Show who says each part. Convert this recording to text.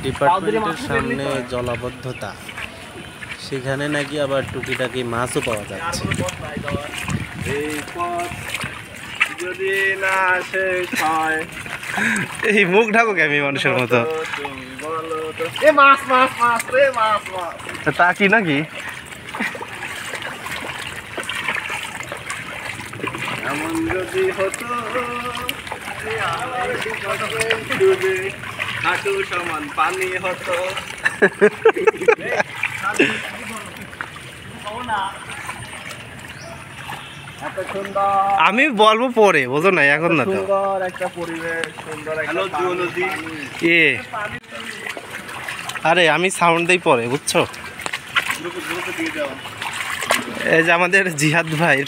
Speaker 1: ডিপার্টমেন্টের সামনে জলাবদ্ধতা, সেখানে নাকি আবার টুকিটাকি মাছও পাওয়া যাচ্ছে।
Speaker 2: এই পথ যদি না শেষ হয়,
Speaker 3: এই মুখ ঢাকো কেমি মানুষের মতো।
Speaker 2: তুমি বলো তো। এ মাছ মাছ মাছ রে মাছ মাছ।
Speaker 3: তা কি নাকি?
Speaker 2: এমন যদি হতো যে আমার বিপদে ডুবে হাঁটু সমান পানি হতো। এত সুন্দর
Speaker 3: আমি বলবো পরে, বোঝো না এখন না তো।
Speaker 2: সুন্দর একটা পরিবেশ, সুন্দর একটা জলদি।
Speaker 3: এ আরে আমি সাউন্ড দেই পরে, বুঝছো?
Speaker 2: গ্রুপে দিয়ে দাও।
Speaker 3: এই যে আমাদের জিহাদ ভাই